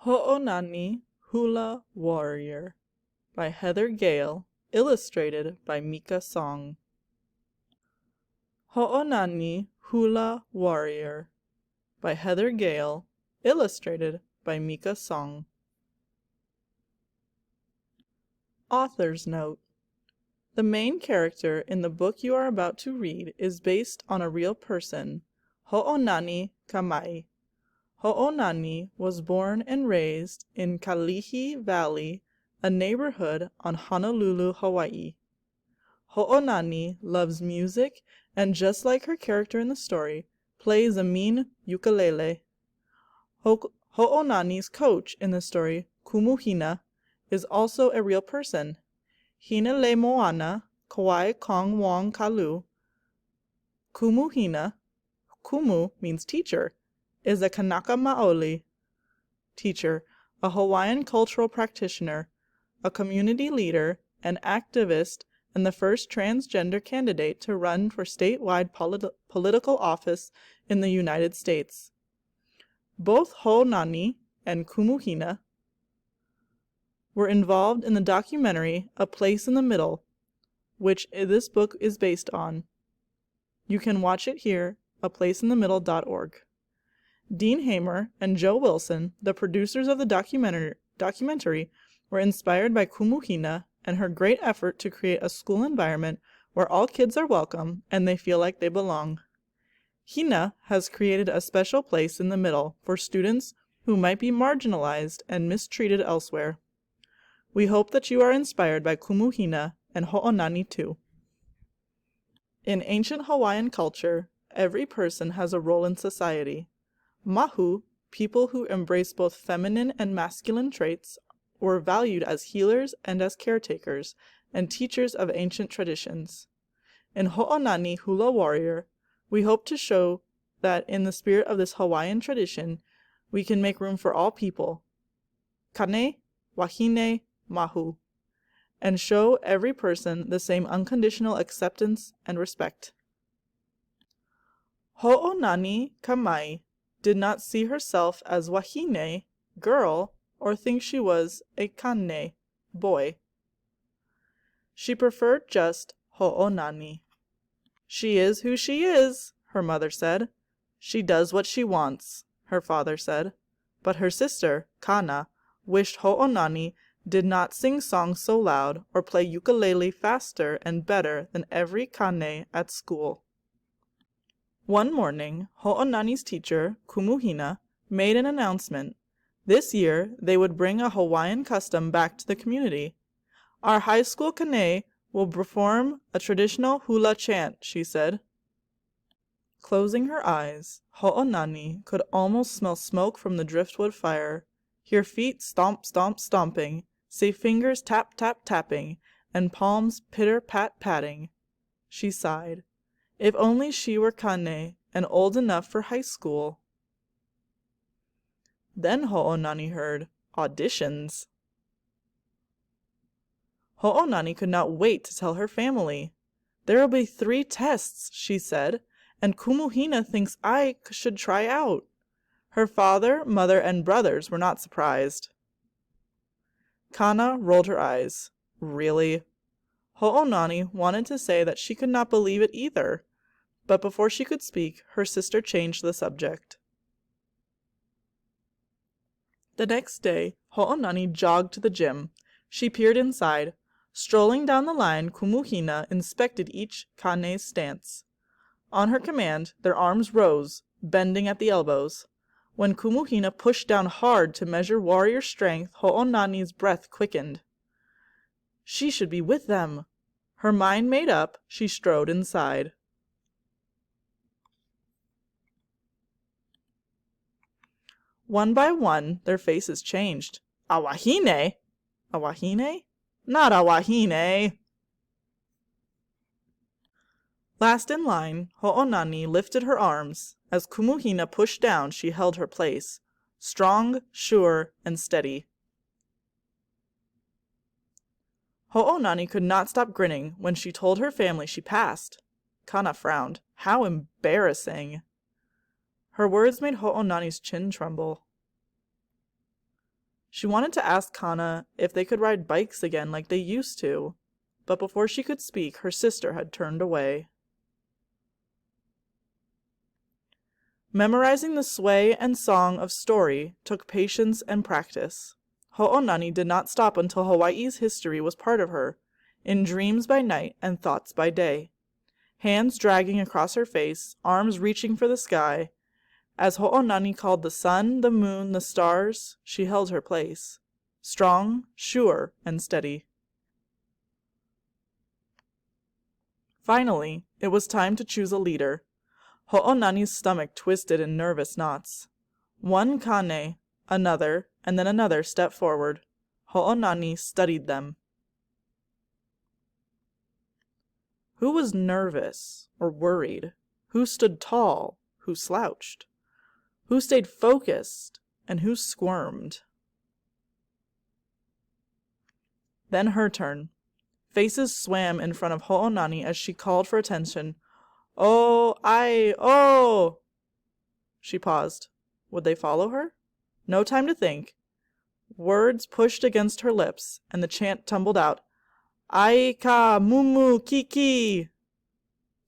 Ho'onani Hula Warrior by Heather Gale, illustrated by Mika Song. Ho'onani Hula Warrior by Heather Gale, illustrated by Mika Song. Author's Note: the main character in the book you are about to read is based on a real person, Ho'onani Kamai. Ho'onani was born and raised in Kalihi Valley, a neighborhood on Honolulu, Hawaii. Ho'onani loves music and, just like her character in the story, plays a mean ukulele. Ho'onani's coach in the story, Kumuhina, is also a real person. Hina le moana, Kauai Kong Wong Kalu. Kumuhina, Kumu means teacher, is a Kanaka Maoli teacher, a Hawaiian cultural practitioner, a community leader, an activist, and the first transgender candidate to run for statewide political office in the United States. Both Ho'onani and Kumuhina were involved in the documentary A Place in the Middle, which this book is based on. You can watch it here, aplaceinthemiddle.org. Dean Hamer and Joe Wilson, the producers of the documentary, were inspired by Kumuhina and her great effort to create a school environment where all kids are welcome and they feel like they belong. Hina has created a special place in the middle for students who might be marginalized and mistreated elsewhere. We hope that you are inspired by Kumuhina and Ho'onani too. In ancient Hawaiian culture, every person has a role in society. Mahu, people who embrace both feminine and masculine traits, were valued as healers and as caretakers and teachers of ancient traditions. In Ho'onani Hula Warrior, we hope to show that in the spirit of this Hawaiian tradition, we can make room for all people, kane, wahine, mahu, and show every person the same unconditional acceptance and respect. Ho'onani Kamai did not see herself as wahine, girl, or think she was a kane, boy. She preferred just Ho'onani. She is who she is, her mother said. She does what she wants, her father said. But her sister, Kana, wished Ho'onani did not sing songs so loud or play ukulele faster and better than every kane at school. One morning, Ho'onani's teacher, Kumuhina, made an announcement. This year, they would bring a Hawaiian custom back to the community. Our high school kane will perform a traditional hula chant, she said. Closing her eyes, Ho'onani could almost smell smoke from the driftwood fire, hear feet stomp, stomp, stomping, see fingers tap, tap, tapping, and palms pitter, pat, patting. She sighed. If only she were kane and old enough for high school. Then Ho'onani heard auditions. Ho'onani could not wait to tell her family. There will be 3 tests, she said, and Kumuhina thinks I should try out. Her father, mother, and brothers were not surprised. Kana rolled her eyes. Really? Ho'onani wanted to say that she could not believe it either, but before she could speak, her sister changed the subject. The next day, Ho'onani jogged to the gym. She peered inside. Strolling down the line, Kumuhina inspected each kane's stance. On her command, their arms rose, bending at the elbows. When Kumuhina pushed down hard to measure warrior strength, Ho'onani's breath quickened. She should be with them. Her mind made up, she strode inside. One by one, their faces changed. A wahine? A wahine? Not a wahine! Last in line, Ho'onani lifted her arms. As Kumuhina pushed down, she held her place, strong, sure, and steady. Ho'onani could not stop grinning when she told her family she passed. Kana frowned. How embarrassing! Her words made Ho'onani's chin tremble. She wanted to ask Kana if they could ride bikes again like they used to, but before she could speak, her sister had turned away. Memorizing the sway and song of story took patience and practice. Ho'onani did not stop until Hawaii's history was part of her, in dreams by night and thoughts by day. Hands dragging across her face, arms reaching for the sky. As Ho'onani called the sun, the moon, the stars, she held her place. Strong, sure, and steady. Finally, it was time to choose a leader. Ho'onani's stomach twisted in nervous knots. One kane, another, and then another stepped forward. Ho'onani studied them. Who was nervous or worried? Who stood tall? Who slouched? Who stayed focused? And who squirmed? Then her turn. Faces swam in front of Ho'onani as she called for attention. Oh, ai, oh! She paused. Would they follow her? No time to think. Words pushed against her lips, and the chant tumbled out. Ai ka mumu kiki!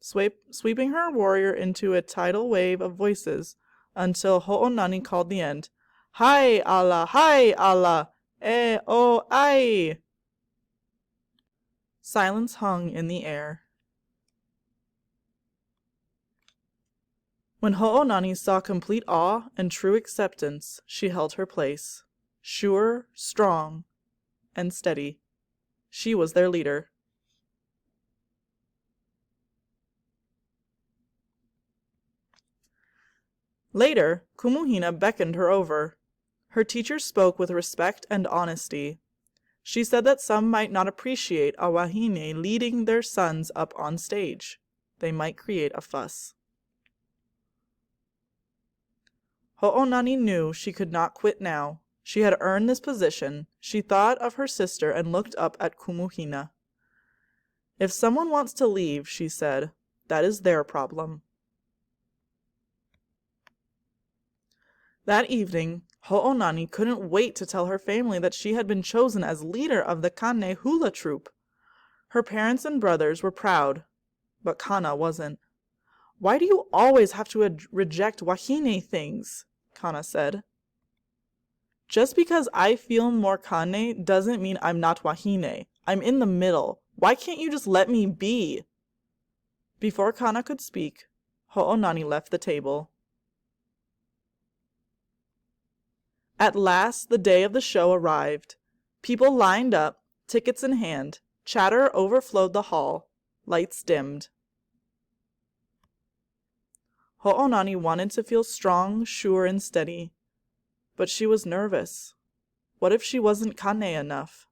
Sweeping her warrior into a tidal wave of voices until Ho'onani called the end. Hai Allah, e o ai! Silence hung in the air. When Ho'onani saw complete awe and true acceptance, she held her place, sure, strong, and steady. She was their leader. Later, Kumuhina beckoned her over. Her teacher spoke with respect and honesty. She said that some might not appreciate a wahine leading their sons up on stage. They might create a fuss. Ho'onani knew she could not quit now. She had earned this position. She thought of her sister and looked up at Kumuhina. If someone wants to leave, she said, that is their problem. That evening, Ho'onani couldn't wait to tell her family that she had been chosen as leader of the Kane Hula troupe. Her parents and brothers were proud, but Kana wasn't. Why do you always have to reject wahine things? Kana said. Just because I feel more Kane doesn't mean I'm not wahine. I'm in the middle. Why can't you just let me be? Before Kana could speak, Ho'onani left the table. At last the day of the show arrived. People lined up, tickets in hand. Chatter overflowed the hall. Lights dimmed. Ho'onani wanted to feel strong, sure, and steady. But she was nervous. What if she wasn't Kane enough?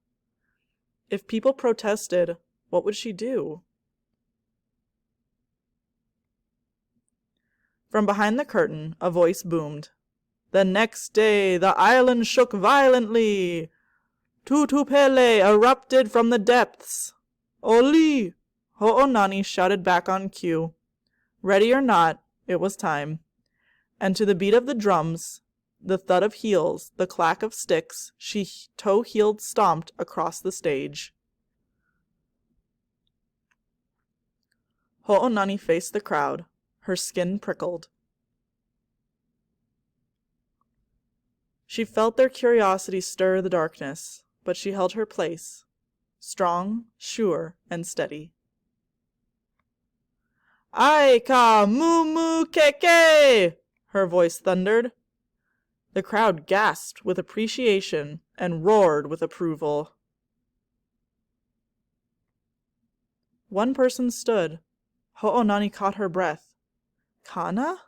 If people protested, what would she do? From behind the curtain, a voice boomed. The next day, the island shook violently. Tutupele erupted from the depths. Oli! Ho'onani shouted back on cue. Ready or not, it was time. And to the beat of the drums, the thud of heels, the clack of sticks, she toe-heeled stomped across the stage. Ho'onani faced the crowd. Her skin prickled. She felt their curiosity stir the darkness, but she held her place, strong, sure, and steady. Ai ka mumu keke! Her voice thundered. The crowd gasped with appreciation and roared with approval. One person stood. Ho'onani caught her breath. Kana?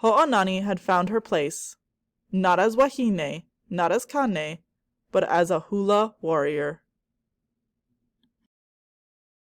Ho'onani had found her place, not as wahine, not as Kane, but as a Hula warrior.